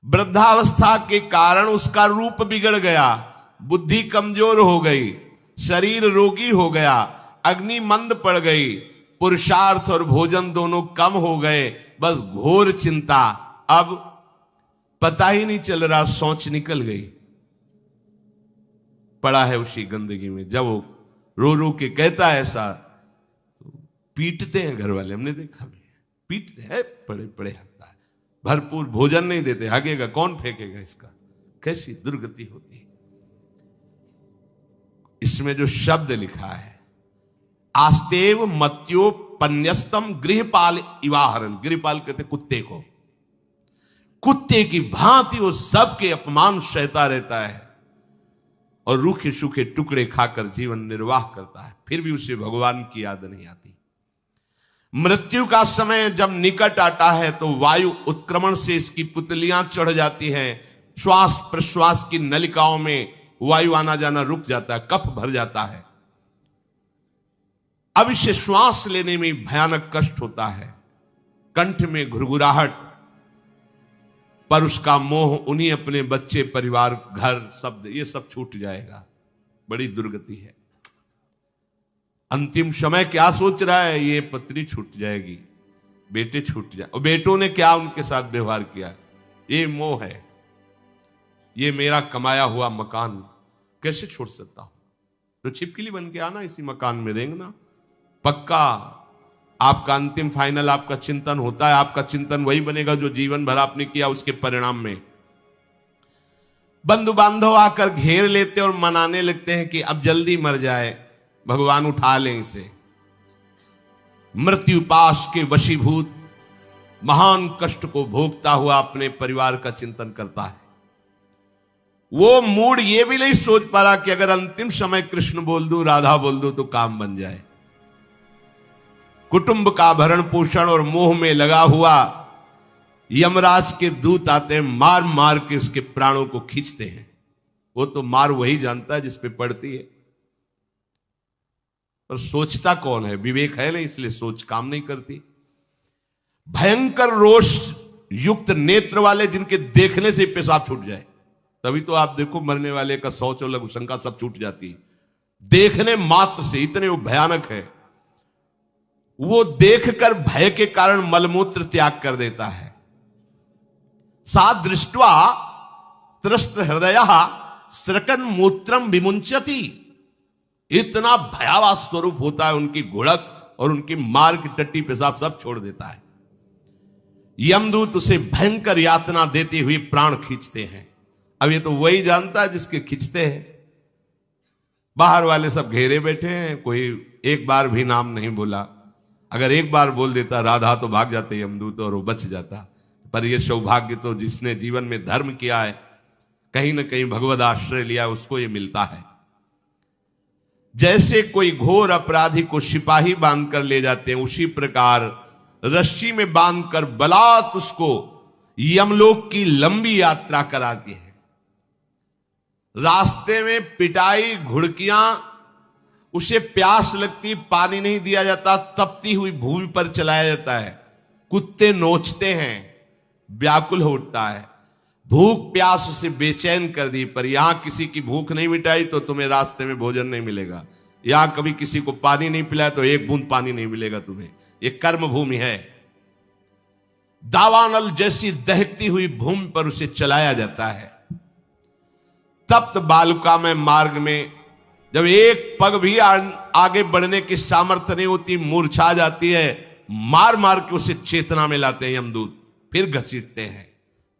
वृद्धावस्था के कारण उसका रूप बिगड़ गया, बुद्धि कमजोर हो गई, शरीर रोगी हो गया, अग्नि मंद पड़ गई, पुरुषार्थ और भोजन दोनों कम हो गए, बस घोर चिंता। अब पता ही नहीं चल रहा, सोच निकल गई, पड़ा है उसी गंदगी में। जब वो रो रो के कहता है ऐसा, तो पीटते हैं घर वाले, हमने देखा भी, पीटते हैं, पड़े पड़े हकता है, भरपूर भोजन नहीं देते, हगेगा कौन, फेंकेगा इसका, कैसी दुर्गति होती है। इसमें जो शब्द लिखा है, आस्तेव मत्योपन्यस्तम गृहपाल इवाहरन, गृहपाल कहते कुत्ते को, कुत्ते की भांति वो सबके अपमान सहता रहता है और रूखे सूखे टुकड़े खाकर जीवन निर्वाह करता है, फिर भी उसे भगवान की याद नहीं आती। मृत्यु का समय जब निकट आता है तो वायु उत्क्रमण से इसकी पुतलियां चढ़ जाती हैं, श्वास प्रश्वास की नलिकाओं में वायु आना जाना रुक जाता है, कफ भर जाता है, अब इसे श्वास लेने में भयानक कष्ट होता है, कंठ में घुरघुराहट, पर उसका मोह उन्हीं अपने बच्चे, परिवार, घर, शब्द, ये सब छूट जाएगा। बड़ी दुर्गति है। अंतिम समय क्या सोच रहा है, ये पत्नी छूट जाएगी, बेटे छूट जाए, और बेटों ने क्या उनके साथ व्यवहार किया, ये मोह है, ये मेरा कमाया हुआ मकान कैसे छोड़ सकता हूं, तो छिपकली बन के आना, इसी मकान में रेंगना। पक्का आपका अंतिम फाइनल आपका चिंतन होता है, आपका चिंतन वही बनेगा जो जीवन भर आपने किया, उसके परिणाम में बंधु बांधव आकर घेर लेते और मनाने लगते हैं कि अब जल्दी मर जाए, भगवान उठा लें इसे। मृत्यु पाश के वशीभूत महान कष्ट को भोगता हुआ अपने परिवार का चिंतन करता है। वो मूड ये भी नहीं सोच पा रहा कि अगर अंतिम समय कृष्ण बोल दूं, राधा बोल दूं तो काम बन जाए। कुटुंब का भरण पोषण और मोह में लगा हुआ यमराज के दूत आते हैं, मार मार के उसके प्राणों को खींचते हैं। वो तो मार वही जानता है जिस पे पड़ती है, पर सोचता कौन है, विवेक है नहीं, इसलिए सोच काम नहीं करती। भयंकर रोष युक्त नेत्र वाले, जिनके देखने से पेशाब छूट जाए, तभी तो आप देखो मरने वाले का शौच और लघु शंका सब छूट जाती है, देखने मात्र से, इतने वो भयानक है। वो देखकर भय के कारण मलमूत्र त्याग कर देता है। सा दृष्ट्वा त्रस्त हृदय स्रकन मूत्रम विमुंचति, इतना भयावह स्वरूप होता है उनकी घुड़क, और उनकी मार की टट्टी पेशाब सब छोड़ देता है। यमदूत उसे भयंकर यातना देते हुए प्राण खींचते हैं। अब ये तो वही जानता है जिसके खींचते हैं। बाहर वाले सब घेरे बैठे हैं, कोई एक बार भी नाम नहीं बोला। अगर एक बार बोल देता राधा तो भाग जाते यमदूत और वो बच जाता। पर यह सौभाग्य तो जिसने जीवन में धर्म किया है, कहीं ना कहीं भगवद आश्रय लिया, उसको ये मिलता है। जैसे कोई घोर अपराधी को सिपाही बांधकर ले जाते हैं, उसी प्रकार रस्सी में बांधकर बलात् उसको यमलोक की लंबी यात्रा कराती है। रास्ते में पिटाई, घुड़कियां, उसे प्यास लगती, पानी नहीं दिया जाता, तपती हुई भूमि पर चलाया जाता है। कुत्ते नोचते हैं, व्याकुल हो उठता है, भूख प्यास उसे बेचैन कर दी। पर यहां किसी की भूख नहीं मिटाई तो तुम्हें रास्ते में भोजन नहीं मिलेगा। यहां कभी किसी को पानी नहीं पिलाया तो एक बूंद पानी नहीं मिलेगा तुम्हें। ये कर्म भूमि है। दावानल जैसी दहकती हुई भूमि पर उसे चलाया जाता है। तप्त बालुका में मार्ग में जब एक पग भी आगे बढ़ने की सामर्थ्य नहीं होती, मूर्छा जाती है, मार मार के उसे चेतना में लाते हैं यमदूत, फिर घसीटते हैं।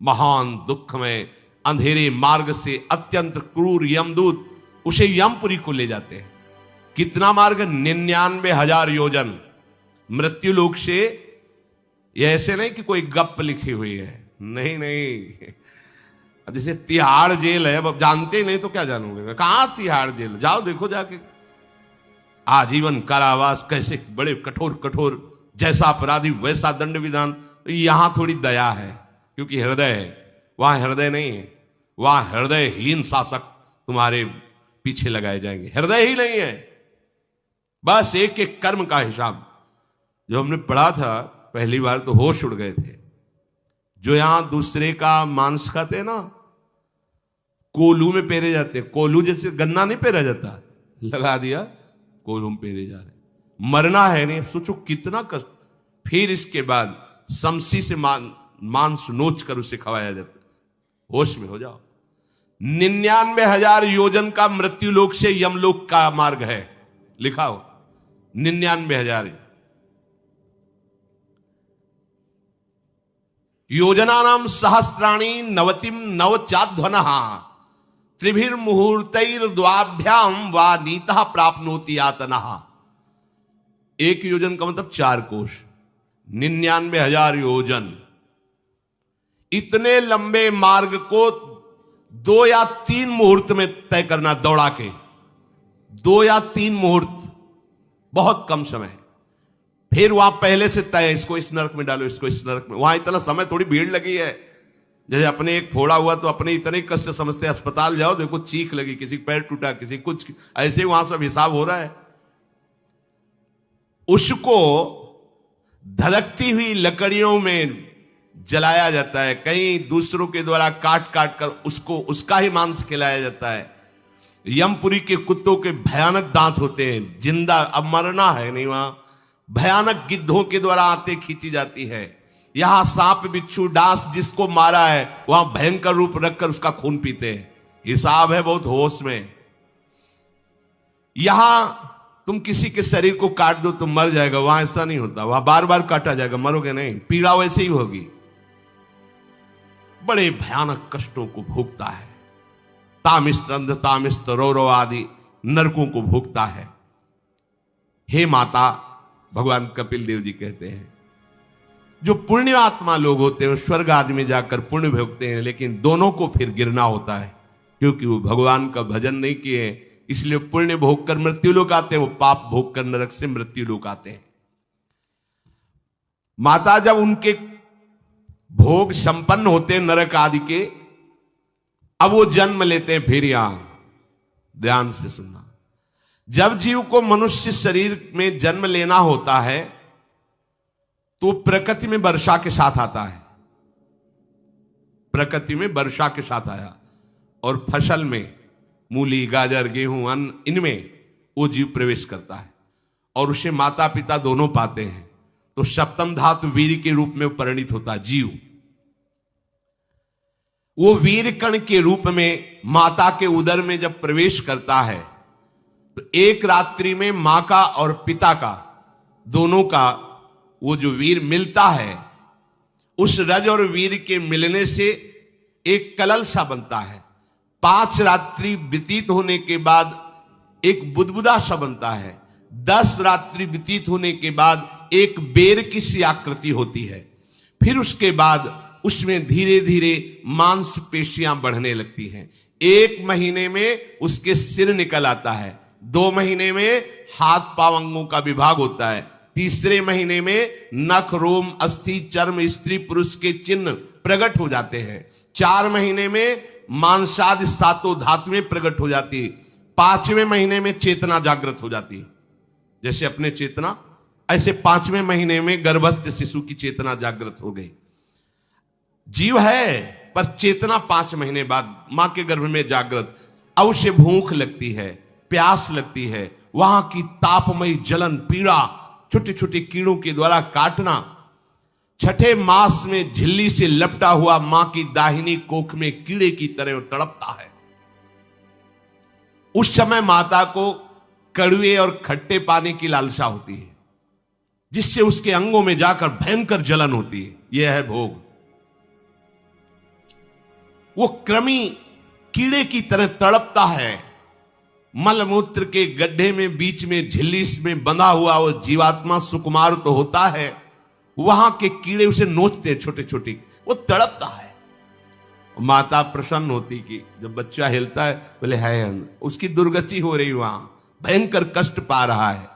महान दुख में अंधेरे मार्ग से अत्यंत क्रूर यमदूत उसे यमपुरी को ले जाते हैं। कितना मार्ग? 99,000 योजन मृत्यु लोक से। यह ऐसे नहीं कि कोई गप लिखी हुई है, नहीं नहीं। जैसे तिहाड़ जेल है, अब जानते नहीं तो क्या जानोगे, कहां तिहाड़ जेल, जाओ देखो जाके। आजीवन कारावास, कैसे बड़े कठोर कठोर, जैसा अपराधी वैसा दंड विधान। यहां थोड़ी दया है क्योंकि हृदय है, वहां हृदय नहीं है। वहां हृदयहीन शासक तुम्हारे पीछे लगाए जाएंगे। हृदय ही नहीं है, बस एक एक कर्म का हिसाब। जो हमने पढ़ा था पहली बार तो होश उड़ गए थे। जो यहां दूसरे का मांस खाते हैं ना, कोलू में पेरे जाते हैं। कोलू जैसे गन्ना नहीं पेरा जाता, लगा दिया कोलू में पेरे जा रहे। मरना है नहीं, सोचो कितना कष्ट। फिर इसके बाद समसी से मांस नोच कर उसे खवाया जाता है। होश में हो जाओ। 99,000 योजन का मृत्यु लोक से यमलोक का मार्ग है, लिखा हो 99,000 योजना नाम सहस्त्राणी नवतिम नवचाध्वनः त्रिभिर्मुहूर्तैर्द्वाभ्याम वा नीतः प्राप्नोति यातनः। एक योजन का मतलब 4 कोश, 99,000 योजन। इतने लंबे मार्ग को 2 या 3 मुहूर्त में तय करना, दौड़ा के 2 या 3 मुहूर्त, बहुत कम समय। फिर वहां पहले से तय, इसको इस नरक में डालो, इसको इस नरक में। वहां इतना समय, थोड़ी भीड़ लगी है। जैसे अपने एक फोड़ा हुआ तो अपने इतने कष्ट समझते, अस्पताल जाओ देखो चीख लगी, किसी पैर टूटा, किसी कुछ, ऐसे वहां सब हिसाब हो रहा है। उसको धधकती हुई लकड़ियों में जलाया जाता है, कहीं दूसरों के द्वारा काट काट कर उसको उसका ही मांस खिलाया जाता है। यमपुरी के कुत्तों के भयानक दांत होते हैं, जिंदा, अब मरना है नहीं वहां। भयानक गिद्धों के द्वारा आते खींची जाती है। यहां सांप बिच्छू डांस जिसको मारा है, वहां भयंकर रूप रखकर उसका खून पीते हैं। हिसाब है बहुत होश में। यहां तुम किसी के शरीर को काट दो तो मर जाएगा, वहां ऐसा नहीं होता। वहां बार बार काटा जाएगा, मरोगे नहीं, पीड़ा वैसे ही होगी। बड़े भयानक कष्टों को भोगता है। तामिस्त्र तामिस्त्र रौरव आदि नरकों को भोगता है। हे माता, भगवान कपिल देव जी कहते हैं, जो पुण्य आत्मा लोग होते हैं वो स्वर्ग आदि में जाकर पुण्य भोगते हैं, लेकिन दोनों को फिर गिरना होता है, क्योंकि वो भगवान का भजन नहीं किए, इसलिए पुण्य भोग कर मृत्यु लोक आते हैं, वो पाप भोग कर नरक से मृत्यु लोक आते हैं। माता जब उनके भोग संपन्न होते हैं नरक आदि के, अब वो जन्म लेते हैं। फिर यहां ध्यान से सुनना, जब जीव को मनुष्य शरीर में जन्म लेना होता है तो प्रकृति में वर्षा के साथ आता है। प्रकृति में वर्षा के साथ आया, और फसल में मूली, गाजर, गेहूं, अन्न, इनमें वो जीव प्रवेश करता है, और उसे माता पिता दोनों पाते हैं। तो सप्तम धातु वीर के रूप में परिणित होता है जीव। वो वीर कण के रूप में माता के उदर में जब प्रवेश करता है तो एक रात्रि में मां का और पिता का, दोनों का वो जो वीर मिलता है, उस रज और वीर के मिलने से एक कलल सा बनता है। 5 रात्रि व्यतीत होने के बाद एक बुदबुदा सा बनता है। 10 रात्रि व्यतीत होने के बाद एक बेर की सी आकृति होती है। फिर उसके बाद उसमें धीरे धीरे मांसपेशियां बढ़ने लगती हैं। 1 महीने में उसके सिर निकल आता है। 2 महीने में हाथ पांव अंगों का विभाग होता है। 3रे महीने में नख, रोम, अस्थि, चर्म, स्त्री पुरुष के चिन्ह प्रकट हो जाते हैं। 4 महीने में मांसादि 7 धातुएं प्रकट हो जाती है। 5वें महीने में चेतना जागृत हो जाती है। जैसे अपने चेतना, ऐसे 5वें महीने में गर्भस्थ शिशु की चेतना जागृत हो गई। जीव है पर चेतना 5 महीने बाद मां के गर्भ में जागृत। अब उसे भूख लगती है, प्यास लगती है, वहां की तापमयी जलन, पीड़ा, छोटे छोटे कीड़ों के द्वारा काटना। 6ठे मास में झिल्ली से लपटा हुआ मां की दाहिनी कोख में कीड़े की तरह तड़पता है। उस समय माता को कड़वे और खट्टे पानी की लालसा होती है, जिससे उसके अंगों में जाकर भयंकर जलन होती है। यह है भोग। वो कृमि कीड़े की तरह तड़पता है। मलमूत्र के गड्ढे में बीच में झिल्ली में बंधा हुआ वो जीवात्मा सुकुमार तो होता है, वहां के कीड़े उसे नोचते हैं छोटे छोटे, वो तड़पता है। माता प्रसन्न होती कि जब बच्चा हिलता है, बोले है उसकी दुर्गति हो रही, वहां भयंकर कष्ट पा रहा है।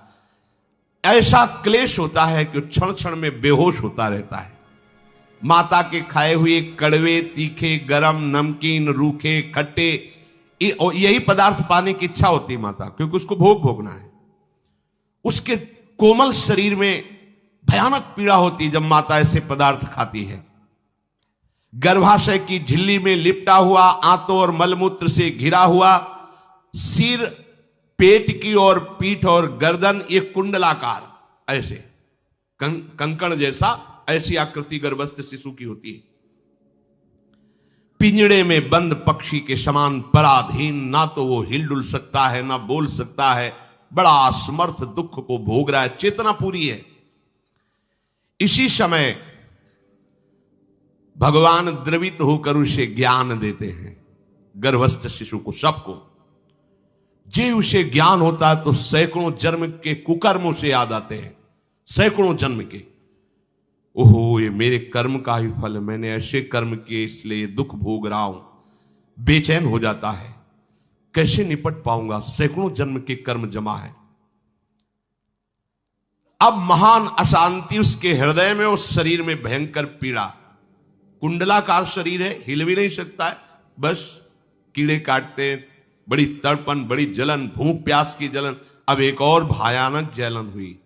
ऐसा क्लेश होता है कि क्षण क्षण में बेहोश होता रहता है। माता के खाए हुए कड़वे, तीखे, गरम, नमकीन, रूखे, खट्टे, यही पदार्थ पाने की इच्छा होती है माता, क्योंकि उसको भोग भोगना है। उसके कोमल शरीर में भयानक पीड़ा होती है जब माता ऐसे पदार्थ खाती है। गर्भाशय की झिल्ली में लिपटा हुआ, आंतों और मलमूत्र से घिरा हुआ, सिर, पेट की और पीठ और गर्दन एक कुंडलाकार, ऐसे कंकण जैसा, ऐसी आकृति गर्भस्थ शिशु की होती है। पिंजड़े में बंद पक्षी के समान पराधीन, ना तो वो हिल डुल सकता है ना बोल सकता है, बड़ा असमर्थ दुख को भोग रहा है, चेतना पूरी है। इसी समय भगवान द्रवित होकर उसे ज्ञान देते हैं, गर्भस्थ शिशु को, सबको। जे उसे ज्ञान होता है तो सैकड़ों जन्म के कुकर्मों से याद आते हैं, सैकड़ों जन्म के। ओहो, ये मेरे कर्म का ही फल, मैंने ऐसे कर्म किए इसलिए ये दुख भोग रहा हूं। बेचैन हो जाता है, कैसे निपट पाऊंगा, सैकड़ों जन्म के कर्म जमा है। अब महान अशांति उसके हृदय में, उस शरीर में भयंकर पीड़ा, कुंडलाकार शरीर है, हिल भी नहीं सकता है, बस कीड़े काटते हैं, बड़ी तड़पन, बड़ी जलन, भूख प्यास की जलन। अब एक और भयानक जलन हुई,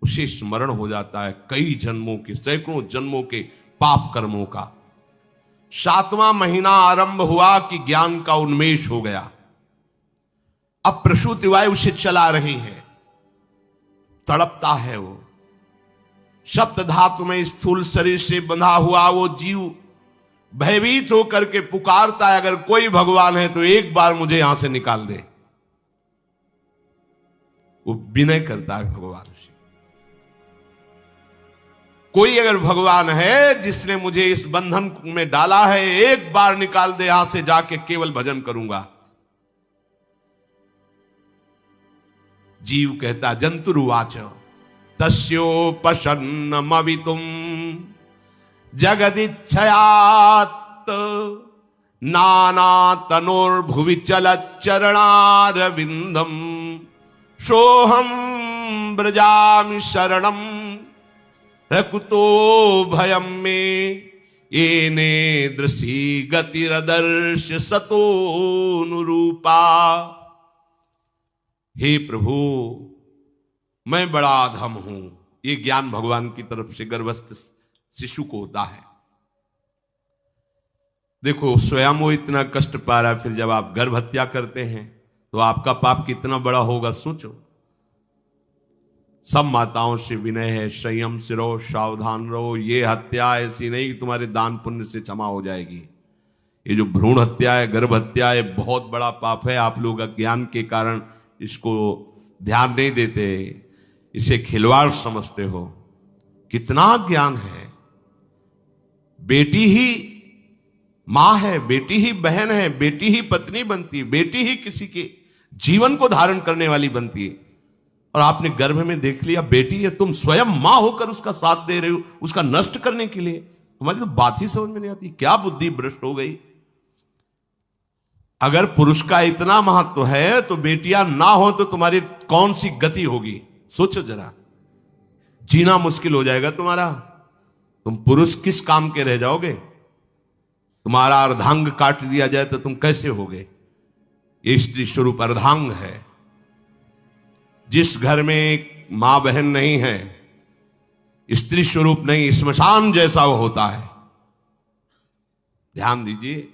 उसे स्मरण हो जाता है कई जन्मों के, सैकड़ों जन्मों के पाप कर्मों का। 7वां महीना आरंभ हुआ कि ज्ञान का उन्मेष हो गया। अब प्रसूति वायु उसे चला रही है, तड़पता है वो। सप्त धातु में स्थूल शरीर से बंधा हुआ वो जीव भयभीत होकर के पुकारता है, अगर कोई भगवान है तो एक बार मुझे यहां से निकाल दे। वो विनय करता है भगवान से, कोई अगर भगवान है जिसने मुझे इस बंधन में डाला है, एक बार निकाल दे, यहां से जाके केवल भजन करूंगा। जीव कहता, जंतुरुवाच तस्योपशन्नमवितुम जगदिच्छयात् नाना तनोर्भुवि चलच्चरणारविंदम सोहम ब्रजामि शरणम रकुतो भयम में येने दृशी गतिरदर्श सतोनुरूपा। हे प्रभु, मैं बड़ा अधम हूं। ये ज्ञान भगवान की तरफ से गर्भस्थ शिशु को होता है। देखो, स्वयं वो इतना कष्ट पा रहा है, फिर जब आप गर्भ हत्या करते हैं तो आपका पाप कितना बड़ा होगा, सोचो। सब माताओं से विनय है, संयम से रहो, सावधान रहो। ये हत्या ऐसी नहीं कि तुम्हारे दान पुण्य से क्षमा हो जाएगी। ये जो भ्रूण हत्या है, गर्भ हत्या है, बहुत बड़ा पाप है। आप लोग अज्ञान के कारण इसको ध्यान नहीं देते, इसे खिलवाड़ समझते हो। कितना ज्ञान है। बेटी ही मां है, बेटी ही बहन है, बेटी ही पत्नी बनती है, बेटी ही किसी के जीवन को धारण करने वाली बनती है। और आपने गर्भ में देख लिया बेटी है, तुम स्वयं मां होकर उसका साथ दे रहे हो, उसका नष्ट करने के लिए। हमारी तो बात ही समझ में नहीं आती, क्या बुद्धि भ्रष्ट हो गई। अगर पुरुष का इतना महत्व है तो बेटियां ना हो तो तुम्हारी कौन सी गति होगी, सोचो जरा। जीना मुश्किल हो जाएगा तुम्हारा। तुम पुरुष किस काम के रह जाओगे। तुम्हारा अर्धांग काट दिया जाए तो तुम कैसे होगे। ये स्त्री स्वरूप अर्धांग है। जिस घर में मां बहन नहीं है, स्त्री स्वरूप नहीं, श्मशान जैसा वो होता है। ध्यान दीजिए,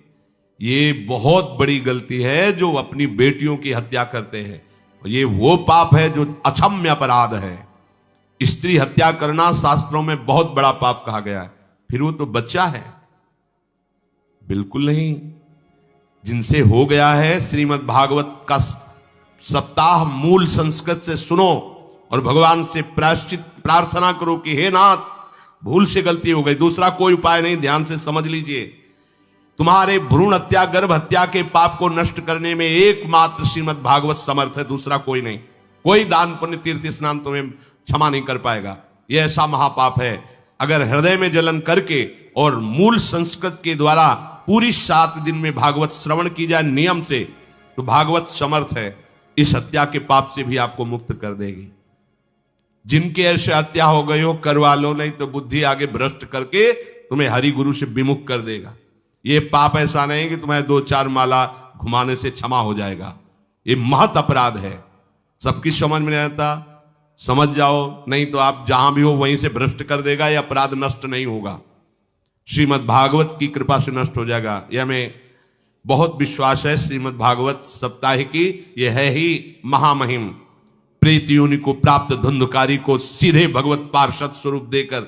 ये बहुत बड़ी गलती है जो अपनी बेटियों की हत्या करते हैं। ये वो पाप है जो अक्षम्य अपराध है। स्त्री हत्या करना शास्त्रों में बहुत बड़ा पाप कहा गया है। फिर वो तो बच्चा है, बिल्कुल नहीं। जिनसे हो गया है, श्रीमद् भागवत का सप्ताह मूल संस्कृत से सुनो और भगवान से प्रायश्चित प्रार्थना करो कि हे नाथ, भूल से गलती हो गई, दूसरा कोई उपाय नहीं। ध्यान से समझ लीजिए, तुम्हारे भ्रूण हत्या, गर्भ हत्या के पाप को नष्ट करने में एकमात्र श्रीमद् भागवत समर्थ है, दूसरा कोई नहीं। कोई दान पुण्य तीर्थ स्नान तुम्हें क्षमा नहीं कर पाएगा। यह ऐसा महापाप है। अगर हृदय में जलन करके और मूल संस्कृत के द्वारा पूरी 7 दिन में भागवत श्रवण की जाए नियम से, तो भागवत समर्थ है, इस हत्या के पाप से भी आपको मुक्त कर देगी। जिनके ऐसे हत्या हो गई हो, करवा लो, नहीं तो बुद्धि आगे भ्रष्ट करके तुम्हें हरि गुरु से विमुख कर देगा। ये पाप ऐसा नहीं कि तुम्हें 2-4 माला घुमाने से क्षमा हो जाएगा। ये महत अपराध है। सबकी समझ में नहीं आता, समझ जाओ, नहीं तो आप जहां भी हो वहीं से भ्रष्ट कर देगा, ये अपराध नष्ट नहीं होगा। श्रीमद् भागवत की कृपा से नष्ट हो जाएगा। यह हमें बहुत विश्वास है। श्रीमद् भागवत सप्ताहिकी यह है ही महामहिम। प्रेत योनि को प्राप्त धुंधकारी को सीधे भगवत पार्षद स्वरूप देकर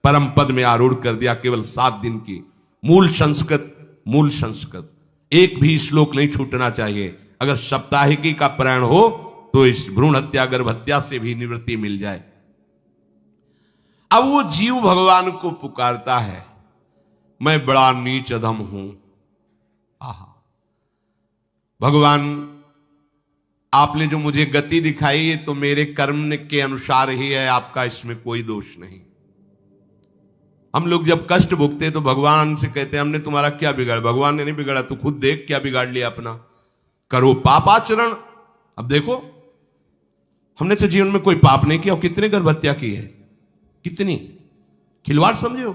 परम पद में आरूढ़ कर दिया। केवल 7 दिन की मूल संस्कृत एक भी श्लोक नहीं छूटना चाहिए। अगर सप्ताहिकी का पारायण हो तो इस भ्रूण हत्या गर्भ हत्या से भी निवृत्ति मिल जाए। अब वो जीव भगवान को पुकारता है, मैं बड़ा नीच अधम हूं। आहा, भगवान आपने जो मुझे गति दिखाई है तो मेरे कर्म के अनुसार ही है, आपका इसमें कोई दोष नहीं। हम लोग जब कष्ट भुगते तो भगवान से कहते हैं हमने तुम्हारा क्या बिगाड़ा। भगवान ने नहीं बिगाड़ा, तू खुद देख क्या बिगाड़ लिया अपना। करो पापाचरण। अब देखो हमने तो जीवन में कोई पाप नहीं किया और कितने गर्भ हत्या की है, कितनी खिलवाड़ समझे हो।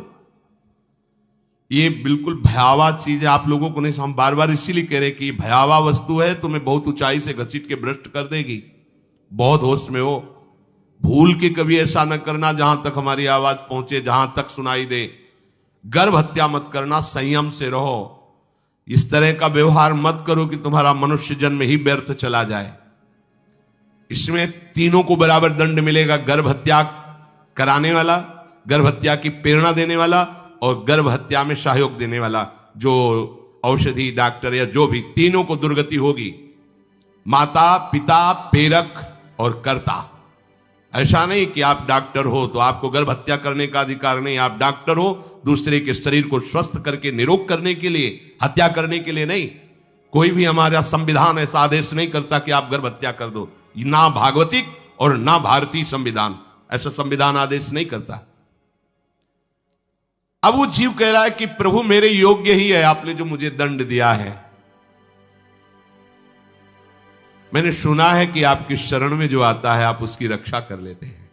ये बिल्कुल भयावह चीज है। आप लोगों को नहीं, हम बार बार इसीलिए कह रहे कि भयावह वस्तु है, तुम्हें बहुत ऊंचाई से घसीट के भ्रष्ट कर देगी। बहुत होश में हो, भूल के कभी ऐसा न करना जहां तक हमारी आवाज पहुंचे, जहां तक सुनाई दे। गर्भ हत्या मत करना, संयम से रहो। इस तरह का व्यवहार मत करो कि तुम्हारा मनुष्य जन्म ही व्यर्थ चला जाए। इसमें तीनों को बराबर दंड मिलेगा। गर्भ हत्या कराने वाला, गर्भ हत्या की प्रेरणा देने वाला और गर्भ हत्या में सहयोग देने वाला, जो औषधि डॉक्टर या जो भी, तीनों को दुर्गति होगी। माता पिता प्रेरक और कर्ता। ऐसा नहीं कि आप डॉक्टर हो तो आपको गर्भ हत्या करने का अधिकार नहीं। आप डॉक्टर हो दूसरे के शरीर को स्वस्थ करके निरोग करने के लिए, हत्या करने के लिए नहीं। कोई भी हमारा संविधान ऐसा आदेश नहीं करता कि आप गर्भ हत्या कर दो। ना भागवतिक और ना भारतीय संविधान ऐसा संविधान आदेश नहीं करता। अब वो जीव कह रहा है कि प्रभु मेरे योग्य ही है, आपने जो मुझे दंड दिया है। मैंने सुना है कि आपकी शरण में जो आता है आप उसकी रक्षा कर लेते हैं।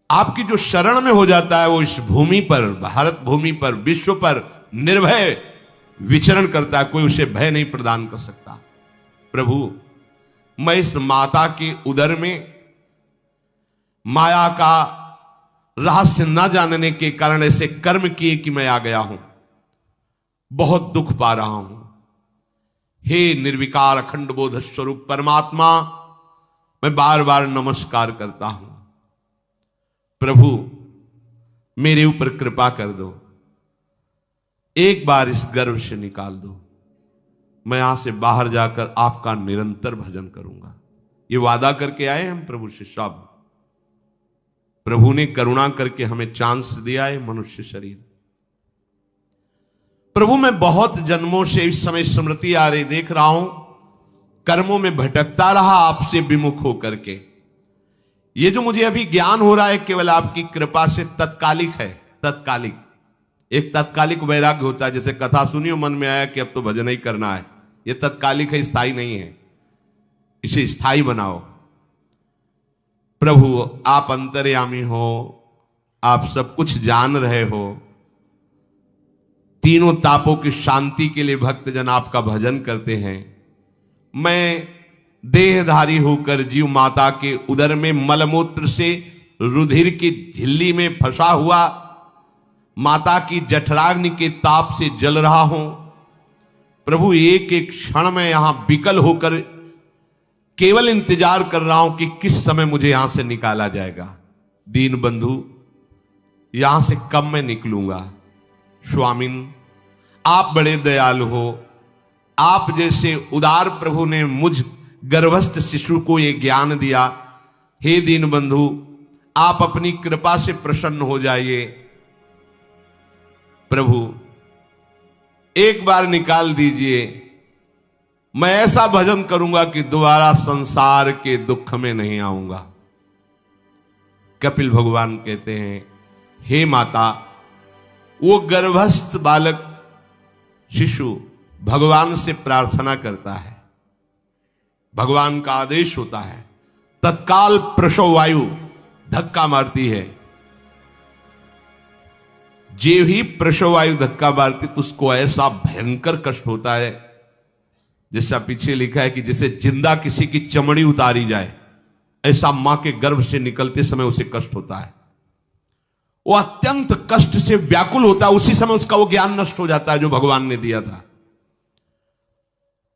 आपकी जो शरण में हो जाता है वो इस भूमि पर, भारत भूमि पर, विश्व पर निर्भय विचरण करता है। कोई उसे भय नहीं प्रदान कर सकता। प्रभु मैं इस माता के उदर में माया का रहस्य न जानने के कारण ऐसे कर्म किए कि मैं आ गया हूं। बहुत दुख पा रहा हूं। हे निर्विकार अखंड बोध स्वरूप परमात्मा, मैं बार बार नमस्कार करता हूं। प्रभु मेरे ऊपर कृपा कर दो, एक बार इस गर्भ से निकाल दो। मैं यहां से बाहर जाकर आपका निरंतर भजन करूंगा। ये वादा करके आए हम प्रभु से। सब प्रभु ने करुणा करके हमें चांस दिया है मनुष्य शरीर। प्रभु मैं बहुत जन्मों से इस समय स्मृति आ रही, देख रहा हूं कर्मों में भटकता रहा आपसे विमुख होकर के। ये जो मुझे अभी ज्ञान हो रहा है केवल आपकी कृपा से तत्कालिक है। तत्कालिक, एक तत्कालिक वैराग्य होता है। जैसे कथा सुनियो मन में आया कि अब तो भजन ही करना है। ये तत्कालिक है, स्थायी नहीं है। इसे स्थायी बनाओ। प्रभु आप अंतर्यामी हो, आप सब कुछ जान रहे हो। तीनों तापों की शांति के लिए भक्तजन आपका भजन करते हैं। मैं देहधारी होकर जीव माता के उदर में मलमूत्र से रुधिर की झिल्ली में फंसा हुआ माता की जठराग्नि के ताप से जल रहा हूं। प्रभु एक एक क्षण में यहां विकल होकर केवल इंतजार कर रहा हूं कि किस समय मुझे यहां से निकाला जाएगा। दीन बंधु यहां से कब मैं निकलूंगा। स्वामिन आप बड़े दयालु हो। आप जैसे उदार प्रभु ने मुझ गर्भस्थ शिशु को यह ज्ञान दिया। हे दीन बंधु आप अपनी कृपा से प्रसन्न हो जाइए। प्रभु एक बार निकाल दीजिए। मैं ऐसा भजन करूंगा कि दोबारा संसार के दुख में नहीं आऊंगा। कपिल भगवान कहते हैं हे माता, वो गर्भस्थ बालक शिशु भगवान से प्रार्थना करता है। भगवान का आदेश होता है, तत्काल प्रसव वायु धक्का मारती है। जे ही प्रसव वायु धक्का मारती तो उसको ऐसा भयंकर कष्ट होता है, जैसा पीछे लिखा है कि जैसे जिंदा किसी की चमड़ी उतारी जाए, ऐसा मां के गर्भ से निकलते समय उसे कष्ट होता है। वो अत्यंत कष्ट से व्याकुल होता है, उसी समय उसका वो ज्ञान नष्ट हो जाता है जो भगवान ने दिया था।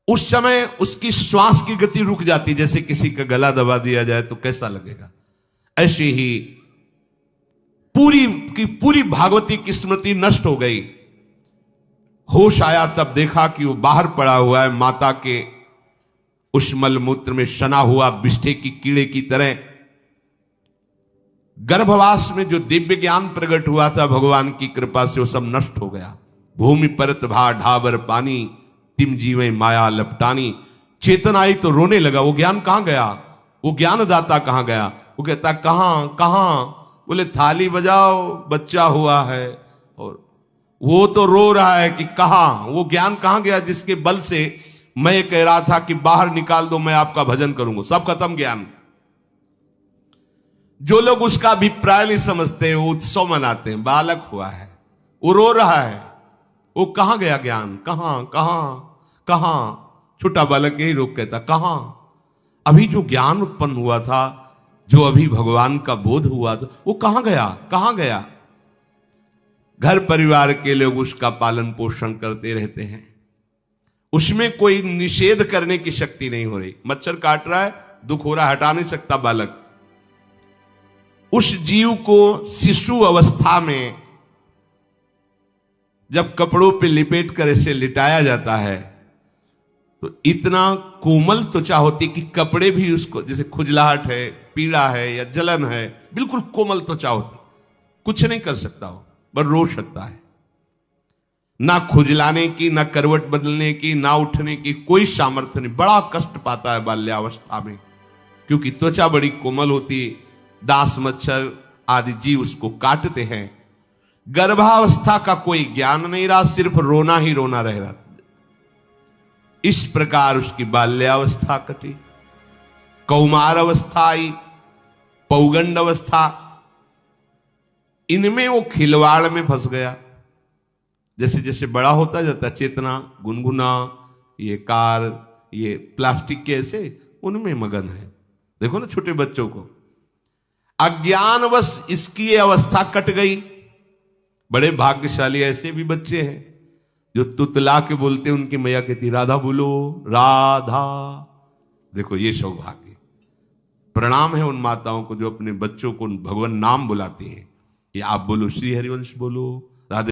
उस समय उसकी श्वास की गति रुक जाती, जैसे किसी का गला दबा दिया जाए तो कैसा लगेगा। ऐसे ही पूरी की पूरी भागवती की स्मृति नष्ट हो गई। होश आया तब देखा कि वो बाहर पड़ा हुआ है, माता के उस मलमूत्र में सना हुआ बिष्ठे की कीड़े की तरह। गर्भवास में जो दिव्य ज्ञान प्रकट हुआ था भगवान की कृपा से, वो सब नष्ट हो गया। भूमि परत भा ढाबर पानी, तिम जीवे माया लपटानी। चेतन आई तो रोने लगा। वो ज्ञान कहां गया, वो ज्ञानदाता कहां गया? वो कहता कहां कहां? बोले थाली बजाओ, बच्चा हुआ है। और वो तो रो रहा है कि कहां, वो ज्ञान कहां गया जिसके बल से मैं कह रहा था कि बाहर निकाल दो, मैं आपका भजन करूंगा। सब खत्म ज्ञान। जो लोग उसका अभिप्राय नहीं समझते वो उत्सव मनाते हैं, बालक हुआ है, वो रो रहा है, वो कहां गया ज्ञान? कहां कहां कहां? छोटा बालक यही रोक कहता कहां? अभी जो ज्ञान उत्पन्न हुआ था, जो अभी भगवान का बोध हुआ था, वो कहां गया? कहां गया? घर परिवार के लोग उसका पालन पोषण करते रहते हैं, उसमें कोई निषेध करने की शक्ति नहीं हो रही। मच्छर काट रहा है, दुख हो रहा है, हटा नहीं सकता बालक। उस जीव को शिशु अवस्था में जब कपड़ों पे लिपेट कर ऐसे लिटाया जाता है तो इतना कोमल त्वचा होती कि कपड़े भी उसको, जैसे खुजलाहट है, पीड़ा है या जलन है, बिल्कुल कोमल त्वचा होती, कुछ नहीं कर सकता हो, बस रो सकता है। ना खुजलाने की, ना करवट बदलने की, ना उठने की कोई सामर्थ्य नहीं। बड़ा कष्ट पाता है बाल्यावस्था में, क्योंकि त्वचा बड़ी कोमल होती, दास मच्छर आदि जीव उसको काटते हैं। गर्भावस्था का कोई ज्ञान नहीं रहा, सिर्फ रोना ही रोना रह रहा। इस प्रकार उसकी बाल्यावस्था कटी, कौमार अवस्था आई, पौगंड अवस्था, इनमें वो खिलवाड़ में फंस गया। जैसे जैसे बड़ा होता जाता, चेतना, गुनगुना, ये कार, ये प्लास्टिक के ऐसे उनमें मगन है। देखो ना छोटे बच्चों को, अज्ञानवश इसकी ये अवस्था कट गई। बड़े भाग्यशाली ऐसे भी बच्चे हैं जो तुतला के बोलते हैं, उनकी मैया कहती राधा बोलो राधा। देखो ये सौभाग्य, प्रणाम है उन माताओं को जो अपने बच्चों को भगवान नाम बुलाती हैं कि आप बोलो, श्री हरिवंश बोलो, राधे